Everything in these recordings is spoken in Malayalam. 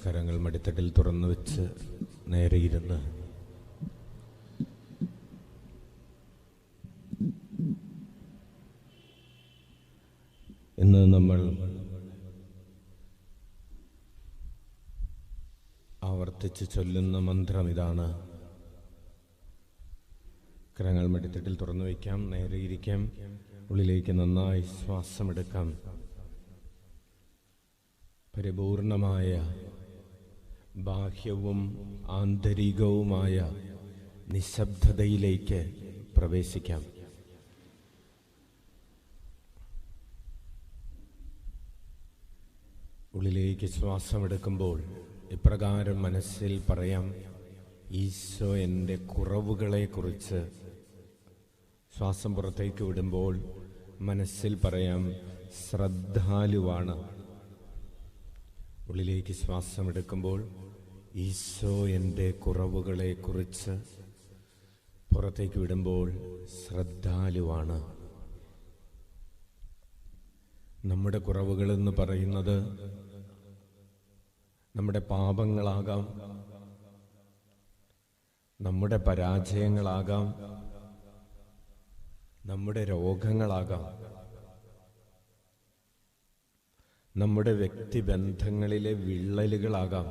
കരങ്ങൾ മടിത്തട്ടിൽ തുറന്നു വെച്ച് നേരെ ഇരുന്ന് ഇന്ന് നമ്മൾ ആവർത്തിച്ച് ചൊല്ലുന്ന മന്ത്രം ഇതാണ്. കരങ്ങൾ മടിത്തട്ടിൽ തുറന്നു വയ്ക്കാം, നേരെ ഇരിക്കാം, ഉള്ളിലേക്ക് നന്നായി ശ്വാസമെടുക്കാം. പരിപൂർണമായ ബാഹ്യവും ആന്തരികവുമായ നിശബ്ദതയിലേക്ക് പ്രവേശിക്കാം. ഉള്ളിലേക്ക് ശ്വാസമെടുക്കുമ്പോൾ ഇപ്രകാരം മനസ്സിൽ പറയാം: ഈശോ എൻ്റെ കുറവുകളെക്കുറിച്ച്. ശ്വാസം പുറത്തേക്ക് വിടുമ്പോൾ മനസ്സിൽ പറയാം: ശ്രദ്ധാലുവാണ്. ഉള്ളിലേക്ക് ശ്വാസമെടുക്കുമ്പോൾ ഈശോ എൻ്റെ കുറവുകളെക്കുറിച്ച്. പുറത്തേക്ക് വിടുമ്പോൾ ശ്രദ്ധാലുവാണ്. നമ്മുടെ കുറവുകളെന്ന് പറയുന്നത് നമ്മുടെ പാപങ്ങളാകാം, നമ്മുടെ പരാജയങ്ങളാകാം, നമ്മുടെ രോഗങ്ങളാകാം, നമ്മുടെ വ്യക്തിബന്ധങ്ങളിലെ വിള്ളലുകളാകാം,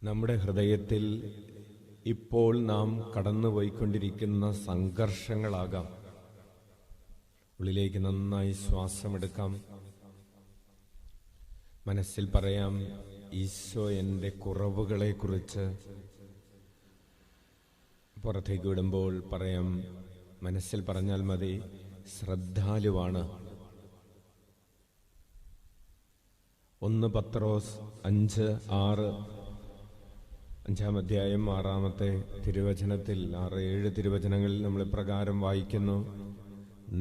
നമ്മുടെ ഹൃദയത്തിൽ ഇപ്പോൾ നാം കടന്നുപോയിക്കൊണ്ടിരിക്കുന്ന സംഘർഷങ്ങളാകാം. ഉള്ളിലേക്ക് നന്നായി ശ്വാസമെടുക്കാം. മനസ്സിൽ പറയാം: ഈശോ എൻ്റെ കുറവുകളെക്കുറിച്ച്. പുറത്തേക്ക് വിടുമ്പോൾ പറയാം, മനസ്സിൽ പറഞ്ഞാൽ മതി: ശ്രദ്ധാലുവാണ്. 1 പത്രോസ് 5:6 5-ാം അധ്യായം 6-ാമത്തെ തിരുവചനത്തിൽ 6-7 തിരുവചനങ്ങളിൽ നമ്മൾ ഇപ്രകാരം വായിക്കുന്നു: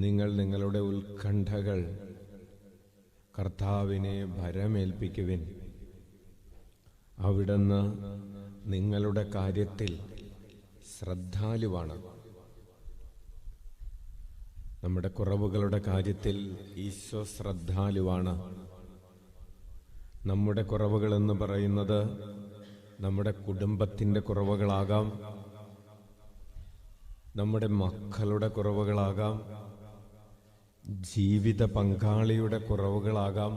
നിങ്ങൾ നിങ്ങളുടെ ഉത്കണ്ഠകൾ കർത്താവിനെ ഭരമേൽപ്പിക്കുവിൻ, അവിടുന്ന് നിങ്ങളുടെ കാര്യത്തിൽ ശ്രദ്ധാലുവാണ്. നമ്മുടെ കുറവുകളുടെ കാര്യത്തിൽ ഈശോ ശ്രദ്ധാലുവാണ്. നമ്മുടെ കുറവുകളെന്ന് പറയുന്നത് നമ്മുടെ കുടുംബത്തിൻ്റെ കുറവുകളാകാം, നമ്മുടെ മക്കളുടെ കുറവുകളാകാം, ജീവിത പങ്കാളിയുടെ കുറവുകളാകാം,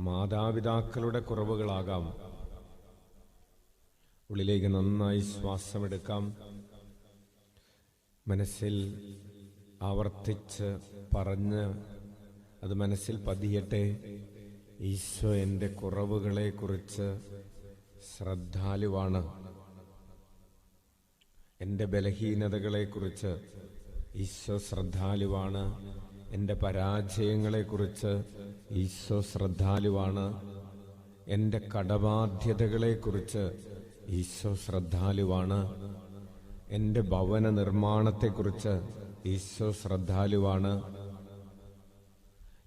മാതാപിതാക്കളുടെ കുറവുകളാകാം. ഉള്ളിലേക്ക് നന്നായി ശ്വാസമെടുക്കാം. മനസ്സിൽ ആവർത്തിച്ച് പറഞ്ഞ് അത് മനസ്സിൽ പതിയട്ടെ: ഈശോ എൻ്റെ കുറവുകളെക്കുറിച്ച് ശ്രദ്ധാലുവാണ്. എൻ്റെ ബലഹീനതകളെക്കുറിച്ച് ഈശോ ശ്രദ്ധാലുവാണ്. എൻ്റെ പരാജയങ്ങളെക്കുറിച്ച് ഈശോ ശ്രദ്ധാലുവാണ്. എൻ്റെ കടബാധ്യതകളെക്കുറിച്ച് ഈശോ ശ്രദ്ധാലുവാണ്. എൻ്റെ ഭവന നിർമ്മാണത്തെക്കുറിച്ച് ഈശോ ശ്രദ്ധാലുവാണ്.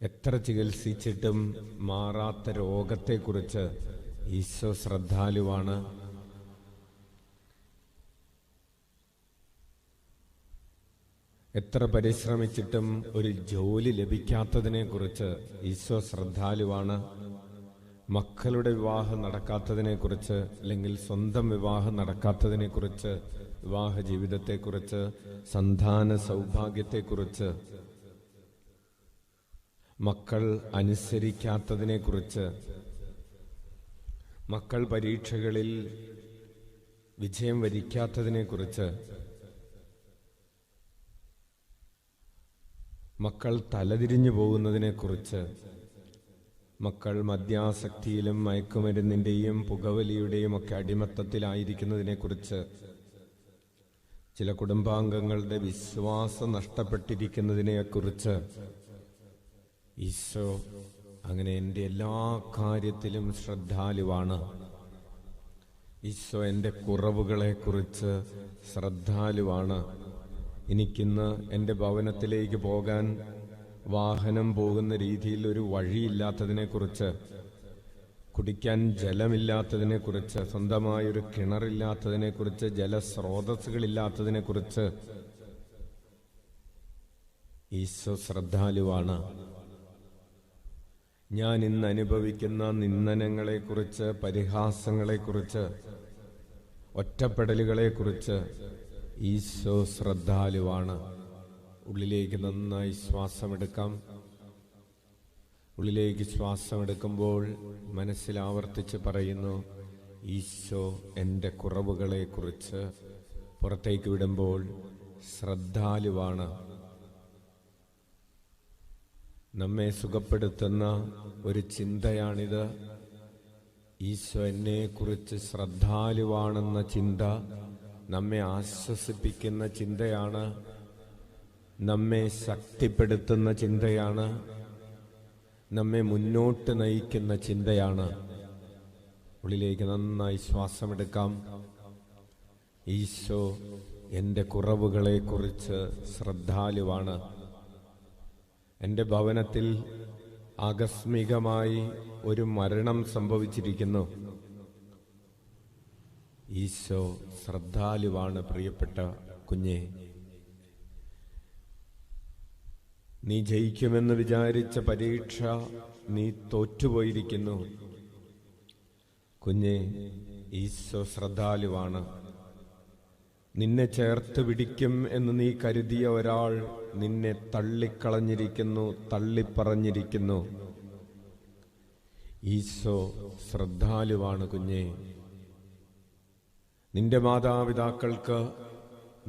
എത്ര ചികിത്സിച്ചിട്ടും മാറാത്ത രോഗത്തെക്കുറിച്ച് ഈശോ ശ്രദ്ധാലുവാണ്. എത്ര പരിശ്രമിച്ചിട്ടും ഒരു ജോലി ലഭിക്കാത്തതിനെക്കുറിച്ച് ഈശോ ശ്രദ്ധാലുവാണ്. മക്കളുടെ വിവാഹം നടക്കാത്തതിനെക്കുറിച്ച്, അല്ലെങ്കിൽ സ്വന്തം വിവാഹം നടക്കാത്തതിനെക്കുറിച്ച്, വിവാഹ ജീവിതത്തെക്കുറിച്ച്, സന്താന സൗഭാഗ്യത്തെക്കുറിച്ച്, മക്കൾ അനുസരിക്കാത്തതിനെക്കുറിച്ച്, മക്കൾ പരീക്ഷകളിൽ വിജയം വരിക്കാത്തതിനെക്കുറിച്ച്, മക്കൾ തലതിരിഞ്ഞു പോകുന്നതിനെക്കുറിച്ച്, മക്കൾ മദ്യാസക്തിയിലും മയക്കുമരുന്നിൻ്റെയും പുകവലിയുടെയും ഒക്കെ അടിമത്തത്തിലായിരിക്കുന്നതിനെക്കുറിച്ച്, ചില കുടുംബാംഗങ്ങളുടെ വിശ്വാസം നഷ്ടപ്പെട്ടിരിക്കുന്നതിനെക്കുറിച്ച് ഈശോ അങ്ങനെ എൻ്റെ എല്ലാ കാര്യത്തിലും ശ്രദ്ധാലുവാണ്. ഈശോ എൻ്റെ കുറവുകളെക്കുറിച്ച് ശ്രദ്ധാലുവാണ്. എനിക്കിന്ന് എൻ്റെ ഭവനത്തിലേക്ക് പോകാൻ വാഹനം പോകുന്ന രീതിയിൽ ഒരു വഴിയില്ലാത്തതിനെക്കുറിച്ച്, കുടിക്കാൻ ജലമില്ലാത്തതിനെക്കുറിച്ച്, സ്വന്തമായൊരു കിണറില്ലാത്തതിനെക്കുറിച്ച്, ജലസ്രോതസ്സുകളില്ലാത്തതിനെക്കുറിച്ച് ഈശോ ശ്രദ്ധാലുവാണ്. ഞാൻ ഇന്ന് അനുഭവിക്കുന്ന നിന്ദനങ്ങളെക്കുറിച്ച്, പരിഹാസങ്ങളെക്കുറിച്ച്, ഒറ്റപ്പെടലുകളെക്കുറിച്ച് ഈശോ ശ്രദ്ധാലുവാണ്. ഉള്ളിലേക്ക് നന്നായി ശ്വാസമെടുക്കാം. ഉള്ളിലേക്ക് ശ്വാസമെടുക്കുമ്പോൾ മനസ്സിൽ ആവർത്തിച്ച് പറയുന്നു, ഈശോ എൻ്റെ കുറവുകളെക്കുറിച്ച്. പുറത്തേക്ക് വിടുമ്പോൾ ശ്രദ്ധാലുവാണ്. നമ്മെ സുഖപ്പെടുത്തുന്ന ഒരു ചിന്തയാണിത്. ഈശോ എന്നെക്കുറിച്ച് ശ്രദ്ധാലുവാണെന്ന ചിന്ത നമ്മെ ആശ്വസിപ്പിക്കുന്ന ചിന്തയാണ്, നമ്മെ ശക്തിപ്പെടുത്തുന്ന ചിന്തയാണ്, നമ്മെ മുന്നോട്ട് നയിക്കുന്ന ചിന്തയാണ്. ഉള്ളിലേക്ക് നന്നായി ശ്വാസമെടുക്കാം. ഈശോ എൻ്റെ കുറവുകളെക്കുറിച്ച് ശ്രദ്ധാലുവാണ്. എൻ്റെ ഭവനത്തിൽ ആകസ്മികമായി ഒരു മരണം സംഭവിച്ചിരിക്കുന്നു. ഈശോ ശ്രദ്ധാലുവാണ്. പ്രിയപ്പെട്ട കുഞ്ഞെ, നീ ജയിക്കുമെന്ന് വിചാരിച്ച പരീക്ഷ നീ തോറ്റുപോയിരിക്കുന്നു. കുഞ്ഞെ, ഈശോ ശ്രദ്ധാലുവാണ്. നിന്നെ ചേർത്ത് പിടിക്കും എന്ന് നീ കരുതിയ ഒരാൾ നിന്നെ തള്ളിക്കളഞ്ഞിരിക്കുന്നു, തള്ളിപ്പറഞ്ഞിരിക്കുന്നു. ഈശോ ശ്രദ്ധാലുവാണ് കുഞ്ഞെ. നിന്റെ മാതാപിതാക്കൾക്ക്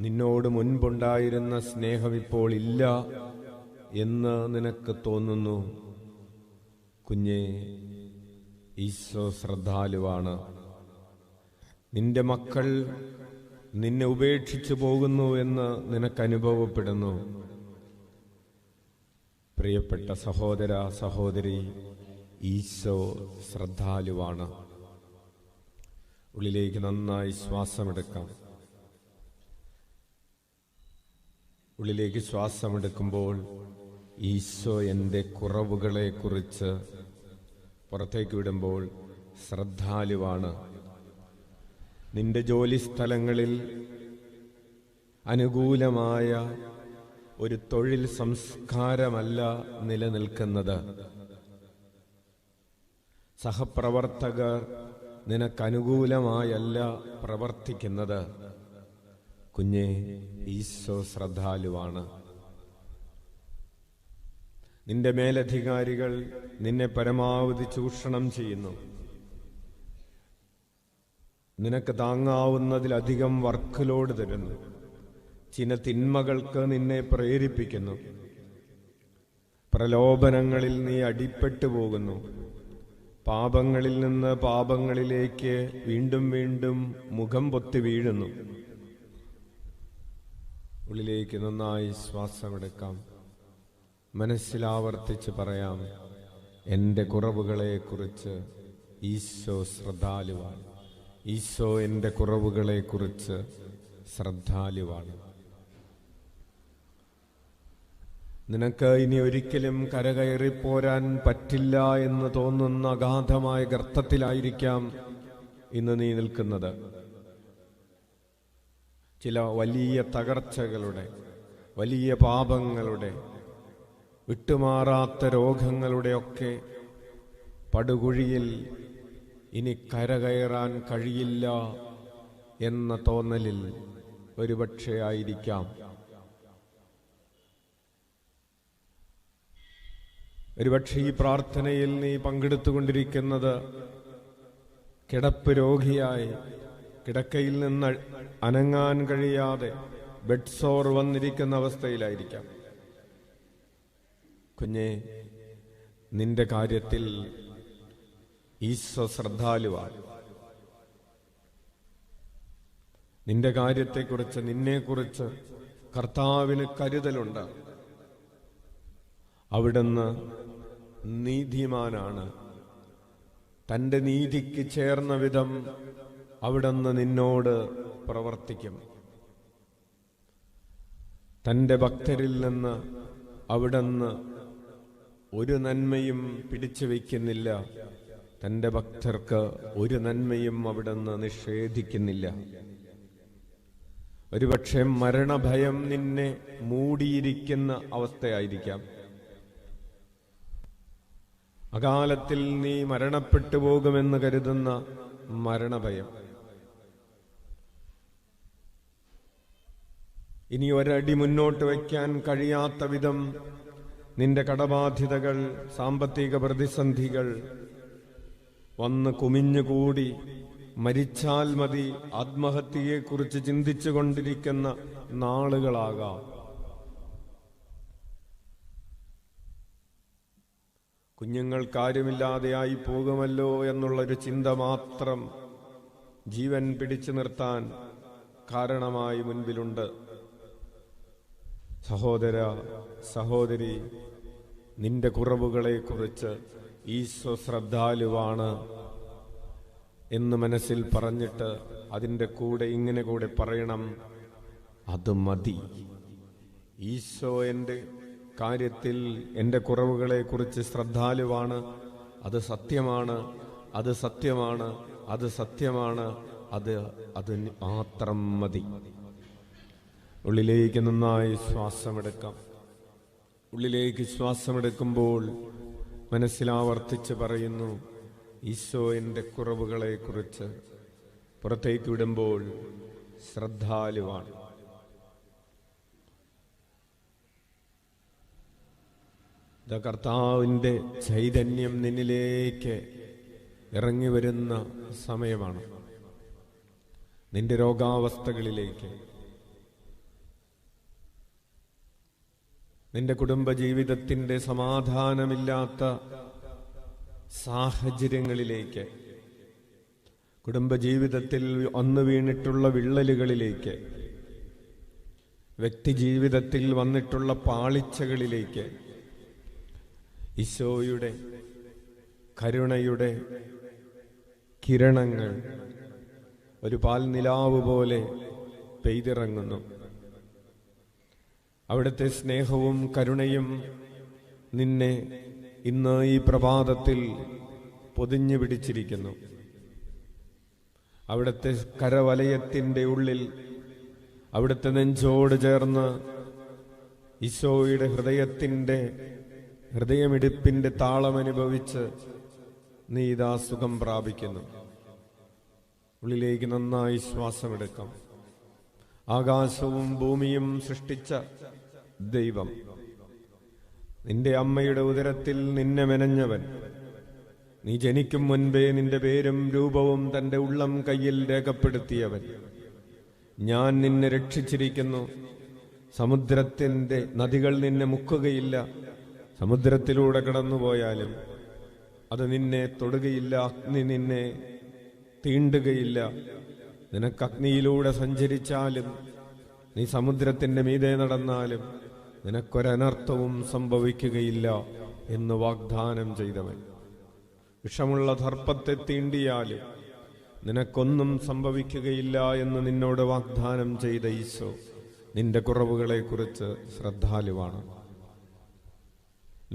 നിന്നോട് മുൻപുണ്ടായിരുന്ന സ്നേഹം ഇപ്പോൾ ഇല്ല എന്ന് നിനക്ക് തോന്നുന്നു. കുഞ്ഞെ, ഈശോ ശ്രദ്ധാലുവാണ്. നിന്റെ മക്കൾ നിന്നെ ഉപേക്ഷിച്ചു പോകുന്നു എന്ന് നിനക്ക് അനുഭവപ്പെടുന്നു. പ്രിയപ്പെട്ട സഹോദര, സഹോദരി, ഈശോ ശ്രദ്ധാലുവാണ്. ഉള്ളിലേക്ക് നന്നായി ശ്വാസമെടുക്കാം. ഉള്ളിലേക്ക് ശ്വാസമെടുക്കുമ്പോൾ ഈശോ എൻ്റെ കുറവുകളെക്കുറിച്ച്, പുറത്തേക്ക് വിടുമ്പോൾ ശ്രദ്ധാലുവാണ്. നിന്റെ ജോലിസ്ഥലങ്ങളിൽ അനുകൂലമായ ഒരു തൊഴിൽ സംസ്കാരമല്ല നിലനിൽക്കുന്നത്. സഹപ്രവർത്തകർ നിനക്കനുകൂലമായല്ല പ്രവർത്തിക്കുന്നത്. കുഞ്ഞെ, ഈശോ ശ്രദ്ധാലുവാണ്. നിന്റെ മേലധികാരികൾ നിന്നെ പരമാവധി ചൂഷണം ചെയ്യുന്നു. നിനക്ക് താങ്ങാവുന്നതിലധികം വർക്ക് ലോഡ് തരുന്നു. ചില തിന്മകൾക്ക് നിന്നെ പ്രേരിപ്പിക്കുന്നു. പ്രലോഭനങ്ങളിൽ നീ അടിപ്പെട്ടു പോകുന്നു. പാപങ്ങളിൽ നിന്ന് പാപങ്ങളിലേക്ക് വീണ്ടും വീണ്ടും മുഖം പൊത്തി വീഴുന്നു. ഉള്ളിലേക്ക് നന്നായി ശ്വാസമെടുക്കാം. മനസ്സിലാവർത്തിച്ച് പറയാം, എൻ്റെ കുറവുകളെക്കുറിച്ച് ഈശോ ശ്രദ്ധാലുവാണ്. ഈശോ എൻ്റെ കുറവുകളെക്കുറിച്ച് ശ്രദ്ധാലുവാണ്. നിനക്ക് ഇനി ഒരിക്കലും കരകയറിപ്പോരാൻ പറ്റില്ല എന്ന് തോന്നുന്ന അഗാധമായ ഗർത്തത്തിലായിരിക്കാം ഇന്ന് നീ നിൽക്കുന്നത്. ചില വലിയ തകർച്ചകളുടെ, വലിയ പാപങ്ങളുടെ, വിട്ടുമാറാത്ത രോഗങ്ങളുടെയൊക്കെ പടുകുഴിയിൽ ഇനി കരകയറാൻ കഴിയില്ല എന്ന തോന്നലിൽ ഒരുപക്ഷെ ആയിരിക്കാം. ഒരുപക്ഷെ ഈ പ്രാർത്ഥനയിൽ നീ പങ്കെടുത്തുകൊണ്ടിരിക്കുന്നത് കിടപ്പ് രോഗിയായി, കിടക്കയിൽ നിന്ന് അനങ്ങാൻ കഴിയാതെ ബെഡ് സോർ വന്നിരിക്കുന്ന അവസ്ഥയിലായിരിക്കാം. കുഞ്ഞെ, നിന്റെ കാര്യത്തിൽ ഈശോ ശ്രദ്ധാലുവാണ്. നിന്റെ കാര്യത്തെക്കുറിച്ച്, നിന്നെക്കുറിച്ച് കർത്താവിന് കരുതലുണ്ട്. അവിടുന്ന് നീതിമാനാണ്. തൻ്റെ നീതിക്ക് ചേർന്ന വിധം അവിടുന്ന് നിന്നോട് പ്രവർത്തിക്കും. തൻ്റെ ഭക്തരിൽ നിന്ന് അവിടുന്ന് ഒരു നന്മയും പിടിച്ചു വയ്ക്കുന്നില്ല. തൻ്റെ ഭക്തർക്ക് ഒരു നന്മയും അവിടുന്ന് നിഷേധിക്കുന്നില്ല. ഒരുപക്ഷെ മരണഭയം നിന്നെ മൂടിയിരിക്കുന്ന അവസ്ഥയായിരിക്കാം. അകാലത്തിൽ നീ മരണപ്പെട്ടു പോകുമെന്ന് കരുതുന്ന മരണഭയം. ഇനി ഒരടി മുന്നോട്ട് വയ്ക്കാൻ കഴിയാത്ത വിധം നിന്റെ കടബാധ്യതകൾ, സാമ്പത്തിക പ്രതിസന്ധികൾ വന്ന് കുമിഞ്ഞുകൂടി മരിച്ചാൽ മതി ആത്മഹത്യയെക്കുറിച്ച് ചിന്തിച്ചു കൊണ്ടിരിക്കുന്ന നാളുകളാകാം. കുഞ്ഞുങ്ങൾക്കാരുമില്ലാതെയായി പോകുമല്ലോ എന്നുള്ളൊരു ചിന്ത മാത്രം ജീവൻ പിടിച്ചു നിർത്താൻ കാരണമായി മുൻപിലുണ്ട്. സഹോദര, സഹോദരി, നിന്റെ കുറവുകളെക്കുറിച്ച് ഈശോ ശ്രദ്ധാലുവാണ് എന്ന് മനസ്സിൽ പറഞ്ഞിട്ട് അതിൻ്റെ കൂടെ ഇങ്ങനെ കൂടെ പറയണം, അത് മതി. ഈശോ എൻ്റെ കാര്യത്തിൽ എൻ്റെ കുറവുകളെക്കുറിച്ച് ശ്രദ്ധാലുവാണ്. അത് സത്യമാണ്, അത് സത്യമാണ്, അത് സത്യമാണ്. അത് മാത്രം മതി. ഉള്ളിലേക്ക് നന്നായി ശ്വാസമെടുക്കാം. ഉള്ളിലേക്ക് ശ്വാസമെടുക്കുമ്പോൾ മനസ്സിലാവർത്തിച്ച് പറയുന്നു, ഈശോ എൻ്റെ കുറവുകളെക്കുറിച്ച്. പുറത്തേക്ക് വിടുമ്പോൾ ശ്രദ്ധാലുവാണ്. കർത്താവിൻ്റെ ചൈതന്യം നിന്നിലേക്ക് ഇറങ്ങി വരുന്ന സമയമാണ്. നിന്റെ രോഗാവസ്ഥകളിലേക്ക്, നിന്റെ കുടുംബജീവിതത്തിൻ്റെ സമാധാനമില്ലാത്ത സാഹചര്യങ്ങളിലേക്ക്, കുടുംബജീവിതത്തിൽ വന്നു വീണിട്ടുള്ള വിള്ളലുകളിലേക്ക്, വ്യക്തിജീവിതത്തിൽ വന്നിട്ടുള്ള പാളിച്ചകളിലേക്ക് ഈശോയുടെ കരുണയുടെ കിരണങ്ങൾ ഒരു പാൽനിലാവ് പോലെ പെയ്തിറങ്ങുന്നു. അവിടുത്തെ സ്നേഹവും കരുണയും നിന്നെ ഇന്ന് ഈ പ്രഭാതത്തിൽ പൊതിഞ്ഞു പിടിച്ചിരിക്കുന്നു. അവിടുത്തെ കരവലയത്തിൻ്റെ ഉള്ളിൽ, അവിടുത്തെ നെഞ്ചോട് ചേർന്ന് ഈശോയുടെ ഹൃദയമിടിപ്പിന്റെ താളമനുഭവിച്ച് നീ ഇതാ സുഖം പ്രാപിക്കുന്നു. ഉള്ളിലേക്ക് നന്നായി ശ്വാസമെടുക്കാം. ആകാശവും ഭൂമിയും സൃഷ്ടിച്ച ദൈവം, നിന്റെ അമ്മയുടെ ഉദരത്തിൽ നിന്നെ മെനഞ്ഞവൻ, നീ ജനിക്കും മുൻപേ നിന്റെ പേരും രൂപവും തന്റെ ഉള്ളം കയ്യിൽ രേഖപ്പെടുത്തിയവൻ, ഞാൻ നിന്നെ രക്ഷിച്ചിരിക്കുന്നു. സമുദ്രത്തിന്റെ നദികൾ നിന്നെ മുക്കുകയില്ല. സമുദ്രത്തിലൂടെ കടന്നുപോയാലും അത് നിന്നെ തൊടുകയില്ല. അഗ്നി നിന്നെ തീണ്ടുകയില്ല. നിനക്ക് അഗ്നിയിലൂടെ സഞ്ചരിച്ചാലും നീ സമുദ്രത്തിന്റെ മീതെ നടന്നാലും നിനക്കൊരനർത്ഥവും സംഭവിക്കുകയില്ല എന്ന് വാഗ്ദാനം ചെയ്തവൻ. വിഷമുള്ള സർപ്പത്തെ തീണ്ടിയാലും നിനക്കൊന്നും സംഭവിക്കുകയില്ല എന്ന് നിന്നോട് വാഗ്ദാനം ചെയ്ത ഈശോ നിന്റെ കുറവുകളെക്കുറിച്ച് ശ്രദ്ധാലുവാണ്.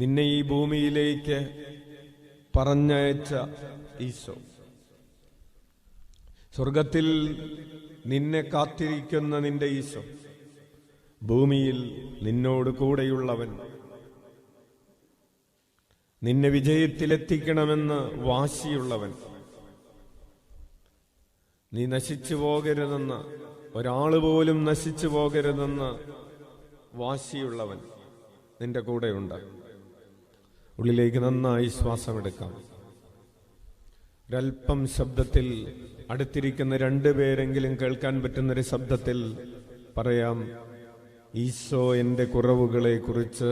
നിന്നെ ഈ ഭൂമിയിലേക്ക് പറഞ്ഞയച്ച ഈശോ, സ്വർഗത്തിൽ നിന്നെ കാത്തിരിക്കുന്ന നിന്റെ ഈശോ, ഭൂമിയിൽ നിന്നോട് കൂടെയുള്ളവൻ, നിന്നെ വിജയത്തിലെത്തിക്കണമെന്ന് വാശിയുള്ളവൻ, നീ നശിച്ചു പോകരുതെന്ന്, ഒരാള് പോലും നശിച്ചു പോകരുതെന്ന് വാശിയുള്ളവൻ നിന്റെ കൂടെയുണ്ട്. ഉള്ളിലേക്ക് നന്നായി ശ്വാസമെടുക്കാം. ഒരൽപ്പം ശബ്ദത്തിൽ, അടുത്തിരിക്കുന്ന രണ്ടുപേരെങ്കിലും കേൾക്കാൻ പറ്റുന്നൊരു ശബ്ദത്തിൽ പറയാം, ഈശോ എൻ്റെ കുറവുകളെ കുറിച്ച്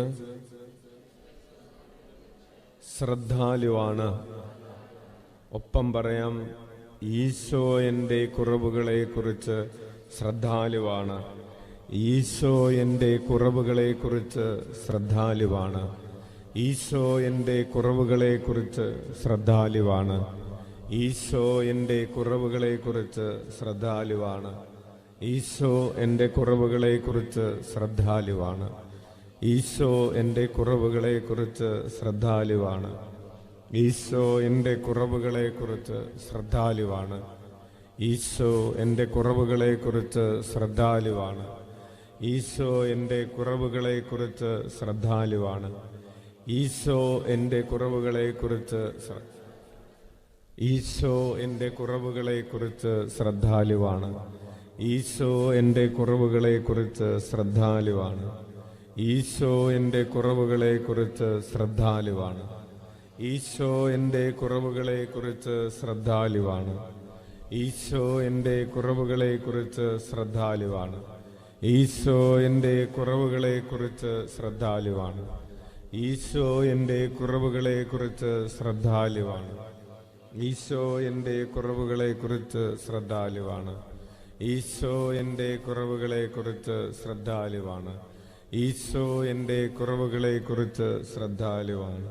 ശ്രദ്ധാലുവാണ്. ഒപ്പം പറയാം, ഈശോ എൻ്റെ കുറവുകളെ കുറിച്ച് ശ്രദ്ധാലുവാണ്. ഈശോ എൻ്റെ കുറവുകളെ കുറിച്ച് ശ്രദ്ധാലുവാണ്. ഈശോ എൻ്റെ കുറവുകളെ കുറിച്ച് ശ്രദ്ധാലുവാണ്. ഈശോ എൻ്റെ കുറവുകളെ കുറിച്ച് ശ്രദ്ധാലുവാണ്. ഈശോ എൻ്റെ കുറവുകളെ കുറിച്ച് ശ്രദ്ധാലുവാണ്. ഈശോ എൻ്റെ കുറവുകളെ കുറിച്ച് ശ്രദ്ധാലുവാണ്. ഈശോ എൻ്റെ കുറവുകളെ കുറിച്ച് ശ്രദ്ധാലുവാണ്. ഈശോ എൻ്റെ കുറവുകളെ കുറിച്ച് ശ്രദ്ധാലുവാണ്. ഈശോ എൻ്റെ കുറവുകളെ കുറിച്ച് ശ്രദ്ധാലുവാണ്. ഈശോ എൻ്റെ കുറവുകളെക്കുറിച്ച് ഈശോ എൻ്റെ കുറവുകളെക്കുറിച്ച് ശ്രദ്ധാലുവാണ്. ഈശോ എൻ്റെ കുറവുകളെക്കുറിച്ച് ശ്രദ്ധാലുവാണ്. ഈശോ എൻ്റെ കുറവുകളെക്കുറിച്ച് ശ്രദ്ധാലുവാണ്. ഈശോ എൻ്റെ കുറവുകളെക്കുറിച്ച് ശ്രദ്ധാലുവാണ്. ഈശോ എൻ്റെ കുറവുകളെക്കുറിച്ച് ശ്രദ്ധാലുവാണ്. ഈശോ എൻ്റെ കുറവുകളെക്കുറിച്ച് ശ്രദ്ധാലുവാണ്. ഈശോ എൻ്റെ കുറവുകളെക്കുറിച്ച് ശ്രദ്ധാലുവാണ്. ഈശോ എൻ്റെ കുറവുകളെക്കുറിച്ച് ശ്രദ്ധാലുവാണ്. ഈശോ എൻ്റെ കുറവുകളെക്കുറിച്ച് ശ്രദ്ധാലുവാണ്. ഈശോ എൻ്റെ കുറവുകളെക്കുറിച്ച് ശ്രദ്ധാലുവാണ്.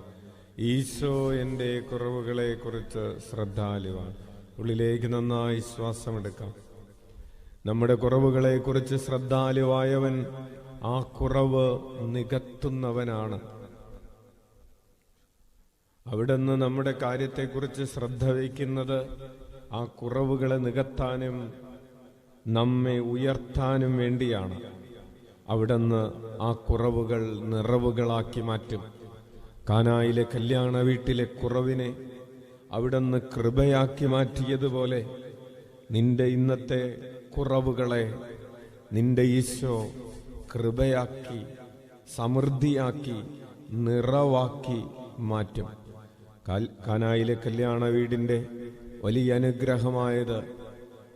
ഈശോ എൻ്റെ കുറവുകളെക്കുറിച്ച് ശ്രദ്ധാലുവാണ്. ഉള്ളിലേക്ക് നന്നായി ശ്വാസമെടുക്കാം. നമ്മുടെ കുറവുകളെക്കുറിച്ച് ശ്രദ്ധാലുവായവൻ ആ കുറവ് നികത്തുന്നവനാണ്. അവിടുന്ന് നമ്മുടെ കാര്യത്തെക്കുറിച്ച് ശ്രദ്ധ വയ്ക്കുന്നത് ആ കുറവുകളെ നികത്താനും നമ്മെ ഉയർത്താനും വേണ്ടിയാണ്. അവിടുന്ന് ആ കുറവുകൾ നിറവുകളാക്കി മാറ്റും. കാനായിലെ കല്യാണ വീട്ടിലെ കുറവിനെ അവിടുന്ന് കൃപയാക്കി മാറ്റിയതുപോലെ നിന്റെ ഇന്നത്തെ കുറവുകളെ നിന്റെ ഈശോ കൃപയാക്കി, സമൃദ്ധിയാക്കി, നിറവാക്കി മാറ്റും. കാനായിലെ കല്യാണ വീടിൻ്റെ വലിയ അനുഗ്രഹമായത്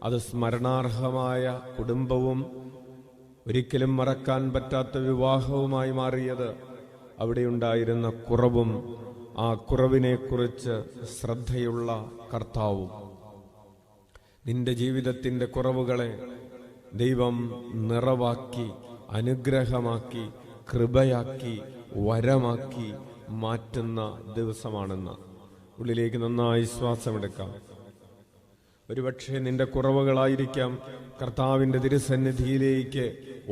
അത് സ്മരണാർഹമായ കുടുംബവും ഒരിക്കലും മറക്കാൻ പറ്റാത്ത വിവാഹവുമായി മാറിയത് അവിടെയുണ്ടായിരുന്ന കുറവും ആ കുറവിനെക്കുറിച്ച് ശ്രദ്ധയുള്ള കർത്താവും. നിന്റെ ജീവിതത്തിൻ്റെ കുറവുകളെ ദൈവം നിറവാക്കി, അനുഗ്രഹമാക്കി, കൃപയാക്കി, വരമാക്കി മാറ്റുന്ന ദിവസമാണെന്ന് ഉള്ളിലേക്ക് നന്നായി ശ്വാസമെടുക്കാം. ഒരുപക്ഷെ നിന്റെ കുറവുകളായിരിക്കാം കർത്താവിൻ്റെ തിരുസന്നിധിയിലേക്ക്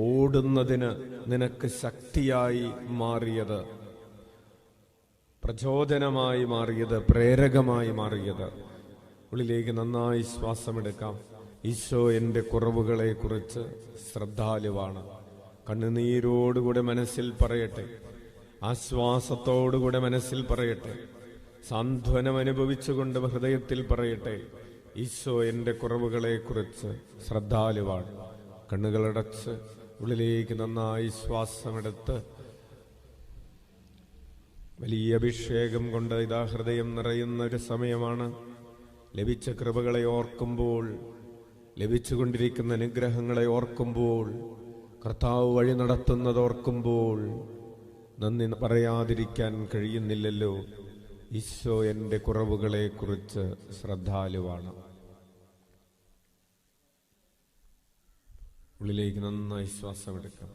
ഓടുന്നതിന് നിനക്ക് ശക്തിയായി മാറിയത്, പ്രചോദനമായി മാറിയത്, പ്രേരകമായി മാറിയത്. ഉള്ളിലേക്ക് നന്നായി ശ്വാസമെടുക്കാം. ഈശോ എൻ്റെ കുറവുകളെക്കുറിച്ച് ശ്രദ്ധാലുവാണ്. കണ്ണുനീരോടുകൂടെ മനസ്സിൽ പറയട്ടെ, ആശ്വാസത്തോടുകൂടെ മനസ്സിൽ പറയട്ടെ, സാന്ത്വനം അനുഭവിച്ചുകൊണ്ട് ഹൃദയത്തിൽ പറയട്ടെ, ഈശോ എൻ്റെ കുറവുകളെക്കുറിച്ച് ശ്രദ്ധാലുവാണ്. കണ്ണുകളടച്ച് ഉള്ളിലേക്ക് നന്നായി ശ്വാസമെടുത്ത് വലിയ അഭിഷേകം കൊണ്ട് ഇതാ ഹൃദയം നിറയുന്ന ഒരു സമയമാണ്. ലഭിച്ച കൃപകളെ ഓർക്കുമ്പോൾ, ലഭിച്ചുകൊണ്ടിരിക്കുന്ന അനുഗ്രഹങ്ങളെ ഓർക്കുമ്പോൾ, കർത്താവ് വഴി നടത്തുന്നത് ഓർക്കുമ്പോൾ നന്ദി പറയാതിരിക്കാൻ കഴിയുന്നില്ലല്ലോ. ഈശോ എൻ്റെ കുറവുകളെക്കുറിച്ച് ശ്രദ്ധാലുവാണ്. ഉള്ളിലേക്ക് നന്നായി ശ്വാസമെടുക്കാം.